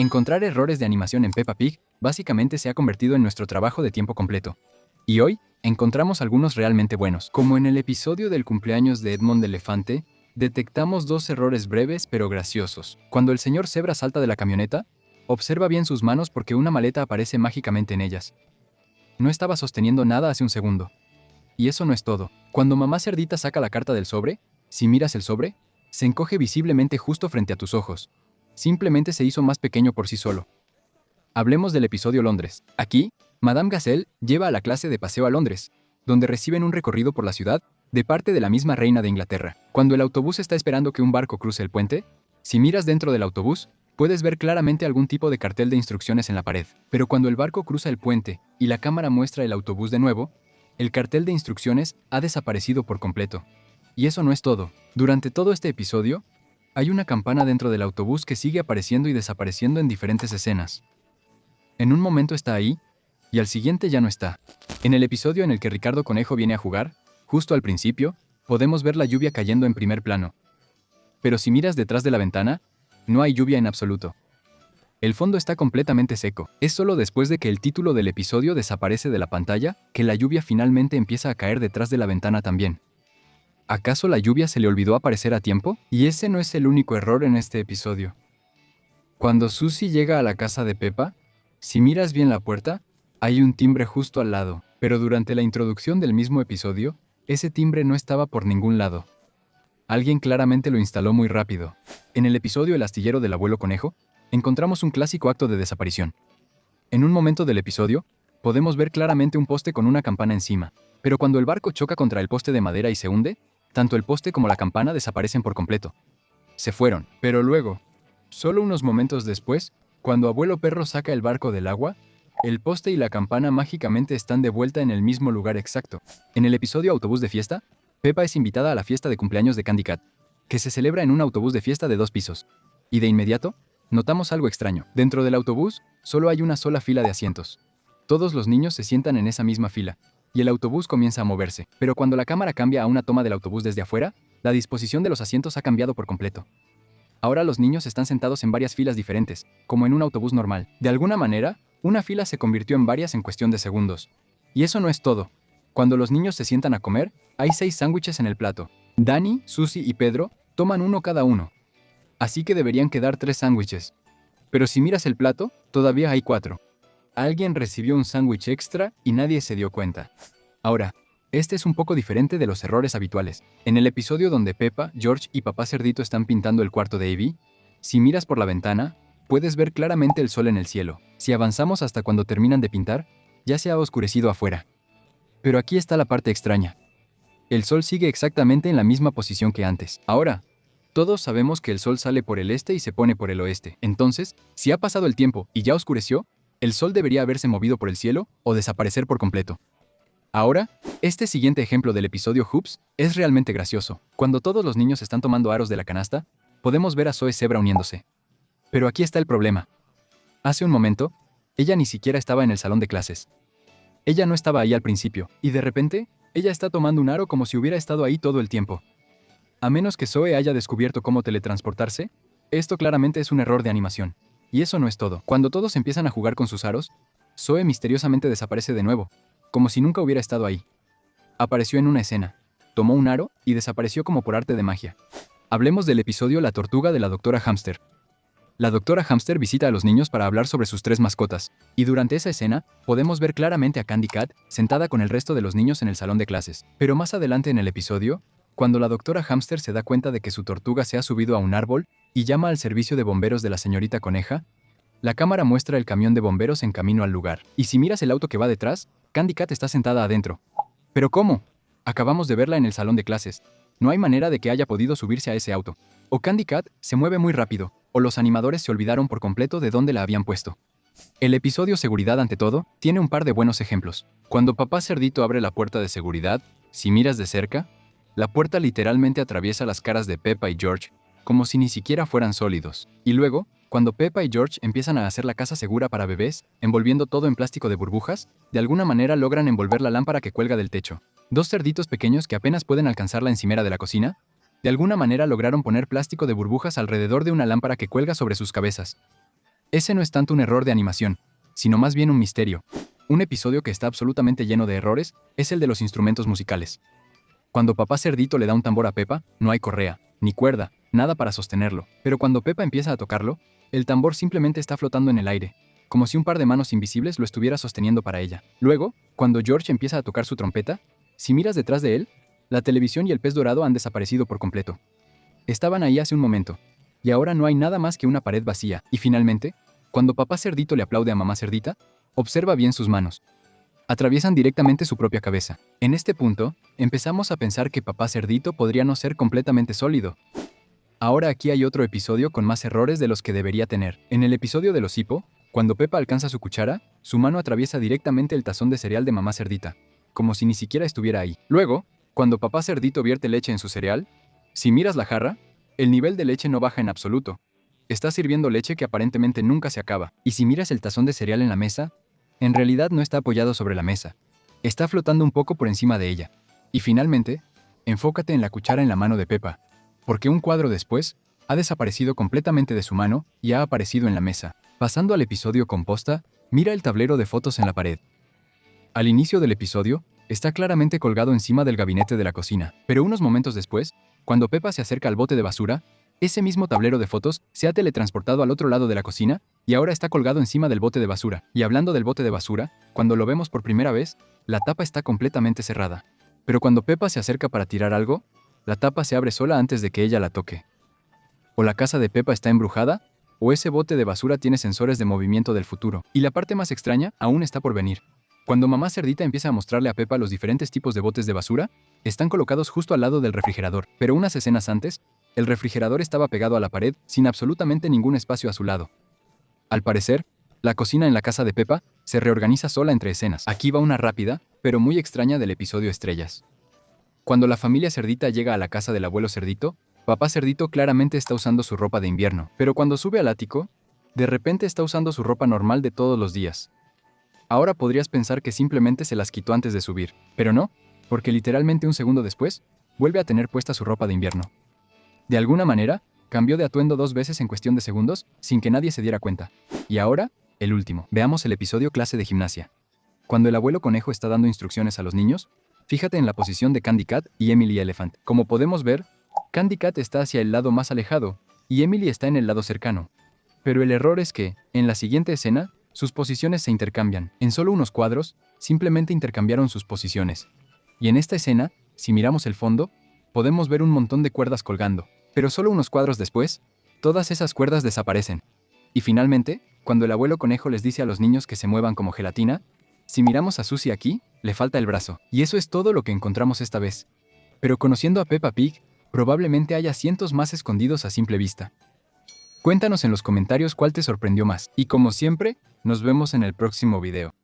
Encontrar errores de animación en Peppa Pig básicamente se ha convertido en nuestro trabajo de tiempo completo. Y hoy, encontramos algunos realmente buenos. Como en el episodio del cumpleaños de Edmond Elefante, detectamos dos errores breves pero graciosos. Cuando el señor Cebra salta de la camioneta, observa bien sus manos porque una maleta aparece mágicamente en ellas. No estaba sosteniendo nada hace un segundo. Y eso no es todo. Cuando mamá Cerdita saca la carta del sobre, si miras el sobre, se encoge visiblemente justo frente a tus ojos. Simplemente se hizo más pequeño por sí solo. Hablemos del episodio Londres. Aquí, Madame Gazelle lleva a la clase de paseo a Londres, donde reciben un recorrido por la ciudad de parte de la misma reina de Inglaterra. Cuando el autobús está esperando que un barco cruce el puente, si miras dentro del autobús, puedes ver claramente algún tipo de cartel de instrucciones en la pared. Pero cuando el barco cruza el puente y la cámara muestra el autobús de nuevo, el cartel de instrucciones ha desaparecido por completo. Y eso no es todo. Durante todo este episodio, hay una campana dentro del autobús que sigue apareciendo y desapareciendo en diferentes escenas. En un momento está ahí, y al siguiente ya no está. En el episodio en el que Ricardo Conejo viene a jugar, justo al principio, podemos ver la lluvia cayendo en primer plano. Pero si miras detrás de la ventana, no hay lluvia en absoluto. El fondo está completamente seco. Es solo después de que el título del episodio desaparece de la pantalla que la lluvia finalmente empieza a caer detrás de la ventana también. ¿Acaso la lluvia se le olvidó aparecer a tiempo? Y ese no es el único error en este episodio. Cuando Susie llega a la casa de Peppa, si miras bien la puerta, hay un timbre justo al lado, pero durante la introducción del mismo episodio, ese timbre no estaba por ningún lado. Alguien claramente lo instaló muy rápido. En el episodio El astillero del abuelo conejo, encontramos un clásico acto de desaparición. En un momento del episodio, podemos ver claramente un poste con una campana encima, pero cuando el barco choca contra el poste de madera y se hunde, tanto el poste como la campana desaparecen por completo. Se fueron, pero luego, solo unos momentos después, cuando Abuelo Perro saca el barco del agua, el poste y la campana mágicamente están de vuelta en el mismo lugar exacto. En el episodio Autobús de Fiesta, Peppa es invitada a la fiesta de cumpleaños de Candy Cat, que se celebra en un autobús de fiesta de 2 pisos. Y de inmediato, notamos algo extraño. Dentro del autobús, solo hay una sola fila de asientos. Todos los niños se sientan en esa misma fila, y el autobús comienza a moverse. Pero cuando la cámara cambia a una toma del autobús desde afuera, la disposición de los asientos ha cambiado por completo. Ahora los niños están sentados en varias filas diferentes, como en un autobús normal. De alguna manera, una fila se convirtió en varias en cuestión de segundos. Y eso no es todo. Cuando los niños se sientan a comer, hay 6 sándwiches en el plato. Dani, Susie y Pedro toman uno cada uno. Así que deberían quedar 3 sándwiches. Pero si miras el plato, todavía hay 4. Alguien recibió un sándwich extra y nadie se dio cuenta. Ahora, este es un poco diferente de los errores habituales. En el episodio donde Peppa, George y Papá Cerdito están pintando el cuarto de Evie, si miras por la ventana, puedes ver claramente el sol en el cielo. Si avanzamos hasta cuando terminan de pintar, ya se ha oscurecido afuera. Pero aquí está la parte extraña. El sol sigue exactamente en la misma posición que antes. Ahora, todos sabemos que el sol sale por el este y se pone por el oeste. Entonces, si ha pasado el tiempo y ya oscureció, el sol debería haberse movido por el cielo o desaparecer por completo. Ahora, este siguiente ejemplo del episodio Hoops es realmente gracioso. Cuando todos los niños están tomando aros de la canasta, podemos ver a Zoe Zebra uniéndose. Pero aquí está el problema. Hace un momento, ella ni siquiera estaba en el salón de clases. Ella no estaba ahí al principio, y de repente, ella está tomando un aro como si hubiera estado ahí todo el tiempo. A menos que Zoe haya descubierto cómo teletransportarse, esto claramente es un error de animación. Y eso no es todo. Cuando todos empiezan a jugar con sus aros, Zoe misteriosamente desaparece de nuevo, como si nunca hubiera estado ahí. Apareció en una escena, tomó un aro y desapareció como por arte de magia. Hablemos del episodio La tortuga de la doctora Hamster. La doctora Hamster visita a los niños para hablar sobre sus 3 mascotas, y durante esa escena podemos ver claramente a Candy Cat sentada con el resto de los niños en el salón de clases. Pero más adelante en el episodio, cuando la doctora Hamster se da cuenta de que su tortuga se ha subido a un árbol y llama al servicio de bomberos de la señorita Coneja, la cámara muestra el camión de bomberos en camino al lugar. Y si miras el auto que va detrás, Candy Cat está sentada adentro. ¿Pero cómo? Acabamos de verla en el salón de clases. No hay manera de que haya podido subirse a ese auto. O Candy Cat se mueve muy rápido, o los animadores se olvidaron por completo de dónde la habían puesto. El episodio Seguridad ante todo tiene un par de buenos ejemplos. Cuando Papá Cerdito abre la puerta de seguridad, si miras de cerca, la puerta literalmente atraviesa las caras de Peppa y George, como si ni siquiera fueran sólidos. Y luego, cuando Peppa y George empiezan a hacer la casa segura para bebés, envolviendo todo en plástico de burbujas, de alguna manera logran envolver la lámpara que cuelga del techo. 2 cerditos pequeños que apenas pueden alcanzar la encimera de la cocina, de alguna manera lograron poner plástico de burbujas alrededor de una lámpara que cuelga sobre sus cabezas. Ese no es tanto un error de animación, sino más bien un misterio. Un episodio que está absolutamente lleno de errores es el de los instrumentos musicales. Cuando papá cerdito le da un tambor a Pepa, no hay correa, ni cuerda, nada para sostenerlo. Pero cuando Pepa empieza a tocarlo, el tambor simplemente está flotando en el aire, como si un par de manos invisibles lo estuviera sosteniendo para ella. Luego, cuando George empieza a tocar su trompeta, si miras detrás de él, la televisión y el pez dorado han desaparecido por completo. Estaban ahí hace un momento, y ahora no hay nada más que una pared vacía. Y finalmente, cuando papá cerdito le aplaude a mamá cerdita, observa bien sus manos. Atraviesan directamente su propia cabeza. En este punto, empezamos a pensar que papá cerdito podría no ser completamente sólido. Ahora aquí hay otro episodio con más errores de los que debería tener. En el episodio del osipo, cuando Pepa alcanza su cuchara, su mano atraviesa directamente el tazón de cereal de mamá cerdita, como si ni siquiera estuviera ahí. Luego, cuando papá cerdito vierte leche en su cereal, si miras la jarra, el nivel de leche no baja en absoluto. Está sirviendo leche que aparentemente nunca se acaba. Y si miras el tazón de cereal en la mesa, en realidad no está apoyado sobre la mesa. Está flotando un poco por encima de ella. Y finalmente, enfócate en la cuchara en la mano de Pepa, porque un cuadro después, ha desaparecido completamente de su mano y ha aparecido en la mesa. Pasando al episodio composta, mira el tablero de fotos en la pared. Al inicio del episodio, está claramente colgado encima del gabinete de la cocina, pero unos momentos después, cuando Pepa se acerca al bote de basura, ese mismo tablero de fotos se ha teletransportado al otro lado de la cocina y ahora está colgado encima del bote de basura. Y hablando del bote de basura, cuando lo vemos por primera vez, la tapa está completamente cerrada. Pero cuando Pepa se acerca para tirar algo, la tapa se abre sola antes de que ella la toque. O la casa de Pepa está embrujada, o ese bote de basura tiene sensores de movimiento del futuro. Y la parte más extraña aún está por venir. Cuando mamá cerdita empieza a mostrarle a Pepa los diferentes tipos de botes de basura, están colocados justo al lado del refrigerador. Pero unas escenas antes, el refrigerador estaba pegado a la pared sin absolutamente ningún espacio a su lado. Al parecer, la cocina en la casa de Pepa se reorganiza sola entre escenas. Aquí va una rápida, pero muy extraña del episodio Estrellas. Cuando la familia cerdita llega a la casa del abuelo cerdito, papá cerdito claramente está usando su ropa de invierno. Pero cuando sube al ático, de repente está usando su ropa normal de todos los días. Ahora podrías pensar que simplemente se las quitó antes de subir, pero no, porque literalmente un segundo después, vuelve a tener puesta su ropa de invierno. De alguna manera, cambió de atuendo 2 veces en cuestión de segundos, sin que nadie se diera cuenta. Y ahora, el último. Veamos el episodio clase de gimnasia. Cuando el abuelo conejo está dando instrucciones a los niños, fíjate en la posición de Candy Cat y Emily Elephant. Como podemos ver, Candy Cat está hacia el lado más alejado, y Emily está en el lado cercano. Pero el error es que, en la siguiente escena, sus posiciones se intercambian. En solo unos cuadros, simplemente intercambiaron sus posiciones. Y en esta escena, si miramos el fondo, podemos ver un montón de cuerdas colgando. Pero solo unos cuadros después, todas esas cuerdas desaparecen. Y finalmente, cuando el abuelo conejo les dice a los niños que se muevan como gelatina, si miramos a Susie aquí, le falta el brazo. Y eso es todo lo que encontramos esta vez. Pero conociendo a Peppa Pig, probablemente haya cientos más escondidos a simple vista. Cuéntanos en los comentarios cuál te sorprendió más. Y como siempre, nos vemos en el próximo video.